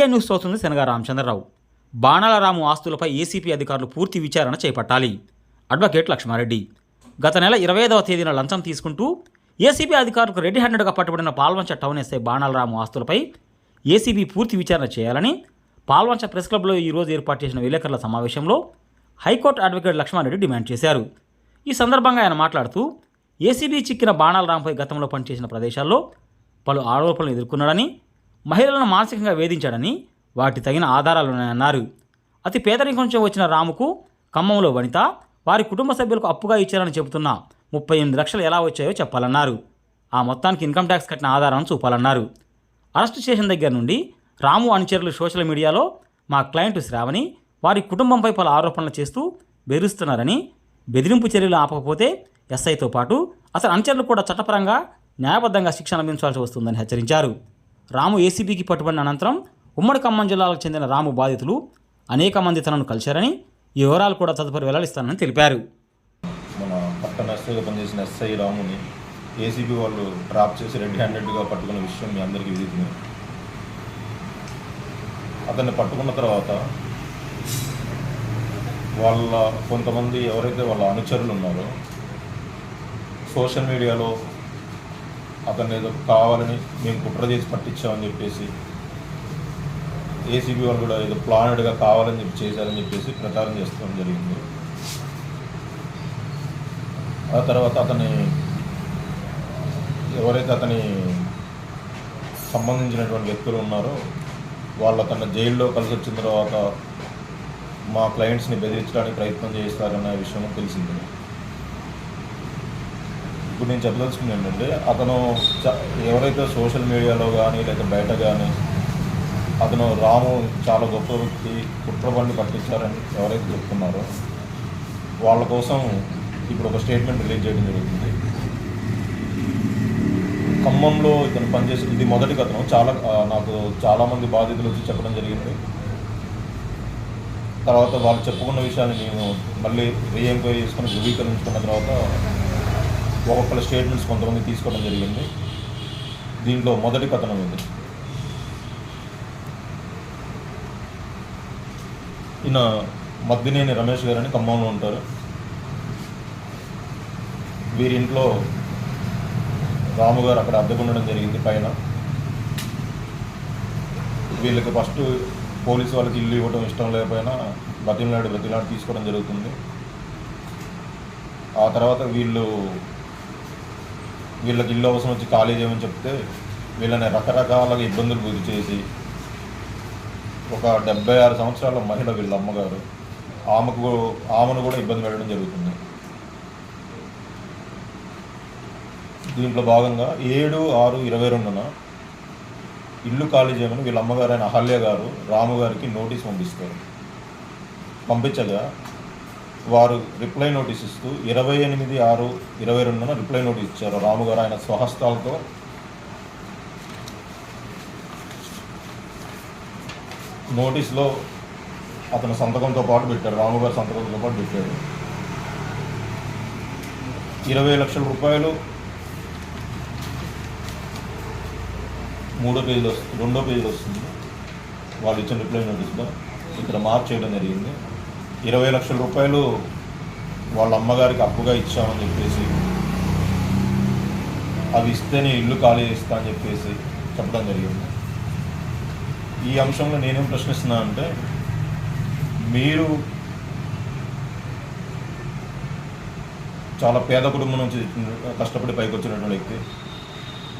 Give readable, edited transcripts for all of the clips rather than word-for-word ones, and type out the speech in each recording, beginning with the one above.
AN news అవుతుంది శనగా రామచంద్రరావు. బాణాల రాము ఆస్తులపై ACP అధికారులు పూర్తి విచారణ చేపట్టాలి. అడ్వకేట్ లక్ష్మారెడ్డి. గత నెల 25వ తేదీన లంచం తీసుకుంటూ ఏసీబీ అధికారులకు రెడీ హ్యాండెడ్గా పట్టుబడిన పాల్వంచ టౌన్ ఎస్ఐ బాణాల రాము ఆస్తులపై ఏసీబీ పూర్తి విచారణ చేయాలని పాల్వంచ ప్రెస్ క్లబ్లో ఈరోజు ఏర్పాటు చేసిన విలేకరుల సమావేశంలో హైకోర్టు అడ్వకేట్ లక్ష్మారెడ్డి డిమాండ్ చేశారు. ఈ సందర్భంగా ఆయన మాట్లాడుతూ ఏసీబీ చిక్కిన బాణాల రాంపై గతంలో పనిచేసిన ప్రదేశాల్లో పలు ఆరోపణలు ఎదుర్కొన్నాడని, మహిళలను మానసికంగా వేధించాడని, వాటి తగిన ఆధారాలున్నాయన్నారు. అతి పేదరికం నుంచి వచ్చిన రాముకు ఖమ్మంలో వనిత, వారి కుటుంబ సభ్యులకు అప్పుగా ఇచ్చారని చెబుతున్న 38 లక్షలు ఎలా వచ్చాయో చెప్పాలన్నారు. ఆ మొత్తానికి ఇన్కమ్ ట్యాక్స్ కట్టిన ఆధారాలను చూపాలన్నారు. అరెస్టు చేసిన దగ్గర నుండి రాము అనుచరులు సోషల్ మీడియాలో మా క్లయింట్ శ్రావణి వారి కుటుంబంపై పలు ఆరోపణలు చేస్తూ బెదిరిస్తున్నారని, బెదిరింపు చర్యలు ఆపకపోతే ఎస్ఐతో పాటు అసలు అనుచరులు కూడా చట్టపరంగా న్యాయబద్ధంగా శిక్ష అనుభవించాల్సి వస్తుందని హెచ్చరించారు. రాము ఏసీబీకి పట్టుబడిన అనంతరం ఉమ్మడి ఖమ్మం జిల్లాలకు చెందిన రాము బాధితులు అనేక మంది తనను కలిశారని, ఈ వివరాలు కూడా తదుపరి వెల్లడిస్తానని తెలిపారు. మన పట్టణ ఎస్ఐగా పనిచేసిన ఎస్ఐ రాముని ఏసీబీ వాళ్ళు ట్రాప్ చేసి రెడ్ హ్యాండెడ్గా పట్టుకున్న విషయం మీ అందరికీ విదితుంది. అతన్ని పట్టుకున్న తర్వాత వాళ్ళ కొంతమంది ఎవరైతే వాళ్ళ అనుచరులు ఉన్నారో సోషల్ మీడియాలో అతన్ని ఏదో కావాలని మేము కుట్ర చేసి పట్టించామని చెప్పేసి, ఏసీబీ వాళ్ళు కూడా ఏదో ప్లానెడ్గా కావాలని చెప్పి చేశారని చెప్పేసి ప్రచారం చేసుకోవడం జరిగింది. ఆ తర్వాత ఎవరైతే అతని సంబంధించినటువంటి వ్యక్తులు ఉన్నారో వాళ్ళు అతన్ని జైల్లో కలిసి వచ్చిన తర్వాత మా క్లయింట్స్ని బెదిరించడానికి ప్రయత్నం చేస్తారన్న విషయం తెలిసింది. ఇప్పుడు నేను చెప్పదలుచుకుంది ఏంటంటే, అతను ఎవరైతే సోషల్ మీడియాలో కానీ లేదా బయట కానీ అతను రాము చాలా గొప్ప వ్యక్తి, కుట్ర బండి పట్టించారని ఎవరైతే చెప్తున్నారో వాళ్ళ కోసం ఇప్పుడు ఒక స్టేట్మెంట్ రిలీజ్ చేయడం జరుగుతుంది. ఖమ్మంలో ఇతను పనిచేసి ఇది మొదటి కథనం. నాకు చాలామంది బాధితులు వచ్చి చెప్పడం జరిగింది. తర్వాత వాళ్ళు చెప్పుకున్న విషయాన్ని నేను మళ్ళీ రీఎంక్వైరీ చేసుకుని ధృవీకరించుకున్న తర్వాత ఒక్కొక్కరి స్టేట్మెంట్స్ కొంతమంది తీసుకోవడం జరిగింది. దీంట్లో మొదటి కథనం ఇది. ఈయన మద్దినేని రమేష్ గారని ఖమ్మంలో ఉంటారు. వీరింట్లో రాము గారు అక్కడ అద్దెకు ఉండడం జరిగింది పైన. వీళ్ళకి ఫస్ట్ పోలీసు వాళ్ళకి ఇల్లు ఇవ్వడం ఇష్టం లేకపోయినా బ్రతిలాడి తీసుకోవడం జరుగుతుంది. ఆ తర్వాత వీళ్ళకి ఇల్లు అవసరం వచ్చి ఖాళీ చేయమని చెప్తే వీళ్ళని రకరకాలుగా ఇబ్బందులు గురి చేసి, ఒక 76 సంవత్సరాల మహిళ వీళ్ళ అమ్మగారు, ఆమెను కూడా ఇబ్బంది పెట్టడం జరుగుతుంది. దీంట్లో భాగంగా 7/6/22న ఇల్లు ఖాళీ చేయమని వీళ్ళ అమ్మగారు అయిన అహల్య గారు రాము గారికి నోటీస్ పంపించగా వారు రిప్లై నోటీస్ ఇస్తూ 28/6/22న రిప్లై నోటీస్ ఇచ్చారు. రాము గారు ఆయన స్వహస్తాలతో నోటీస్లో అతను సంతకంతో పాటు పెట్టాడు, రాము గారు సంతకంతో పాటు పెట్టాడు. 20 లక్షల రూపాయలు రెండో పేజీలో వస్తుంది. వాళ్ళు ఇచ్చిన రిప్లై నోటీస్లో ఇక్కడ మార్క్ చేయడం జరిగింది. 20 లక్షల రూపాయలు వాళ్ళ అమ్మగారికి అప్పుగా ఇచ్చామని చెప్పేసి, అవి ఇస్తేనే ఇల్లు ఖాళీ చేస్తా అని చెప్పేసి చెప్పడం జరిగింది. ఈ అంశంలో నేనేం ప్రశ్నిస్తున్నా అంటే, మీరు చాలా పేద కుటుంబం నుంచి కష్టపడి పైకి వచ్చినటువంటి వ్యక్తి.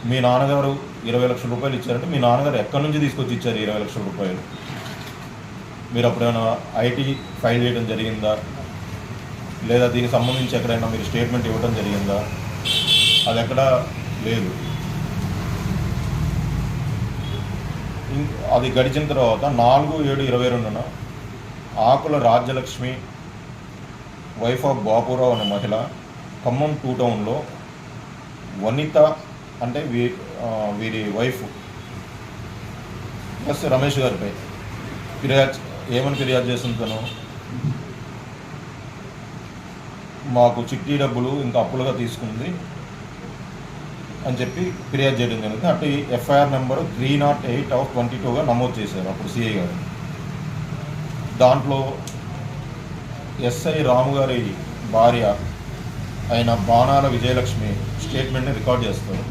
మీ నాన్నగారు 20 లక్షల రూపాయలు ఇచ్చారంటే మీ నాన్నగారు ఎక్కడి నుంచి తీసుకొచ్చి ఇచ్చారు 20 లక్షల రూపాయలు? మీరు అప్పుడైనా ఐటీ ఫైల్ చేయడం జరిగిందా? లేదా దీనికి సంబంధించి ఎక్కడైనా మీరు స్టేట్మెంట్ ఇవ్వడం జరిగిందా? అది ఎక్కడా లేదు. అది గడిచిన తర్వాత 4/7/22న ఆకుల రాజ్యలక్ష్మి వైఫ్ ఆఫ్ బాపురావు అనే మహిళ ఖమ్మం 2 టౌన్లో వనిత అంటే వీరి వైఫ్ ప్లస్ రమేష్ గారిపై ఫిర్యాదు చేస్తుంటాను. మాకు చిట్టి డబ్బులు ఇంకా అప్పులుగా తీసుకుంది అని చెప్పి ఫిర్యాదు చేయడం జరిగింది. అటు ఎఫ్ఐఆర్ నెంబరు 308/22గా నమోదు చేశారు అప్పుడు సిఐ గారు. దాంట్లో ఎస్ఐ రాము గారి భార్య అయిన బాణాల విజయలక్ష్మి స్టేట్మెంట్ని రికార్డ్ చేస్తారు.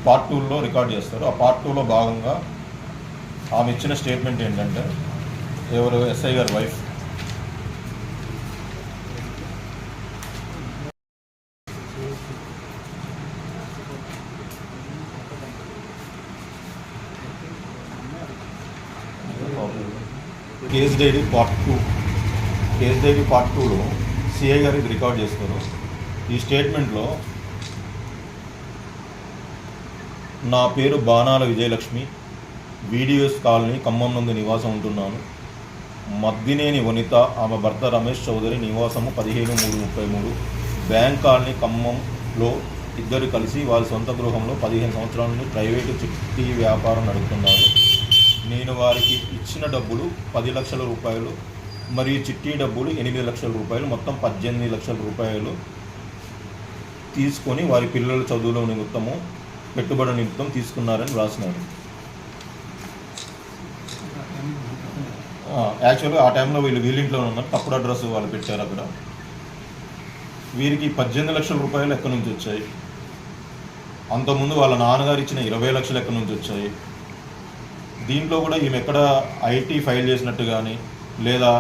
పార్ట్ 2లో రికార్డ్ చేస్తారు. ఆ పార్ట్ 2లో భాగంగా ఆమె ఇచ్చిన స్టేట్మెంట్ ఏంటంటే, ఎవరు ఎస్ఐ గారి వైఫ్ కేస్ డైరీ పార్ట్ 2లో సిఐ గారు ఇది రికార్డ్ చేస్తారు. ఈ స్టేట్మెంట్లో నా పేరు బాణాల విజయలక్ష్మి, వీడియోస్ కాలనీ ఖమ్మం నందు నివాసం ఉంటున్నాను. మద్దినేని వనిత ఆమె భర్త రమేష్ చౌదరి నివాసము 15/3/33 బ్యాంక్ కాలనీ ఖమ్మంలో ఇద్దరు కలిసి వారి సొంత గృహంలో 15 సంవత్సరాల నుండి ప్రైవేటు చిట్టి వ్యాపారం నడుపుతున్నారు. నేను వారికి ఇచ్చిన డబ్బులు 10 లక్షల రూపాయలు మరియు చిట్టి డబ్బులు 8 లక్షల రూపాయలు, మొత్తం 18 లక్షల రూపాయలు తీసుకొని వారి పిల్లల చదువుల నిమిత్తము పెట్టుబడి నిమిత్తం తీసుకున్నారని రాసినారు. యాక్చువల్గా ఆ టైంలో వీళ్ళింట్లో ఉన్నారు, తప్పుడు అడ్రస్ వాళ్ళు పెట్టారు అక్కడ. వీరికి 18 లక్షల రూపాయలు ఎక్కడి నుంచి వచ్చాయి, అంతకుముందు వాళ్ళ నాన్నగారు ఇచ్చిన 20 లక్షలు ఎక్కడి నుంచి వచ్చాయి, దీంట్లో కూడా ఈమె ఎక్కడ ఐటీ ఫైల్ చేసినట్టు కానీ లేదా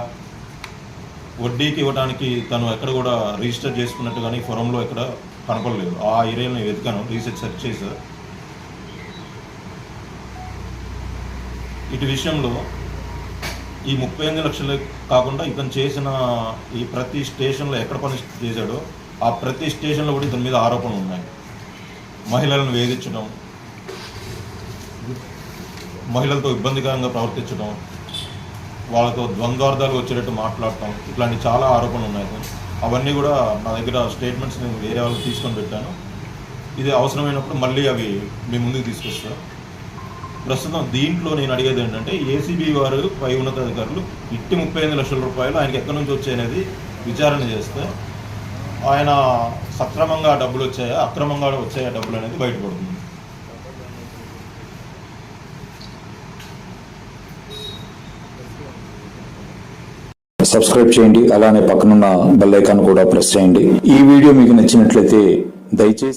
వడ్డీకి ఇవ్వడానికి తను ఎక్కడ కూడా రిజిస్టర్ చేసుకున్నట్టు కానీ ఫోరంలో ఎక్కడ కనపడలేదు. ఆ ఏరియాని వెతికాను, సెర్చ్ చేశా. ఇటు విషయంలో ఈ 38 లక్షలు కాకుండా ఇతను చేసిన ఈ ప్రతి స్టేషన్లో ఎక్కడ పని చేశాడో ఆ ప్రతి స్టేషన్లో కూడా ఇతని మీద ఆరోపణలు ఉన్నాయి. మహిళలను వేధించడం, మహిళలతో ఇబ్బందికరంగా ప్రవర్తించడం, వాళ్ళతో ద్వంద్వార్థాలు వచ్చేటట్టు మాట్లాడటం, ఇట్లాంటి చాలా ఆరోపణలు ఉన్నాయి. అవన్నీ కూడా నా దగ్గర స్టేట్మెంట్స్ నేను వేరే వాళ్ళకి తీసుకొని పెట్టాను. ఇది అవసరమైనప్పుడు మళ్ళీ అవి మీ ముందుకు తీసుకొస్తాను. ప్రస్తుతం దీంట్లో నేను అడిగేది ఏంటంటే, ఏసీబీ వారు పై ఉన్నతాధికారులు ఇట్టి 35 లక్షల రూపాయలు ఆయనకి ఎక్కడి నుంచి వచ్చాయనేది విచారణ చేస్తే ఆయన సక్రమంగా డబ్బులు వచ్చాయా అక్రమంగా వచ్చాయా డబ్బులు అనేది బయటపడుతుంది. సబ్స్క్రైబ్ చేయండి, అలానే పక్కనున్న బెల్ ఐకాన్ కూడా ప్రెస్ చేయండి. ఈ వీడియో మీకు నచ్చినట్లయితే దయచేసి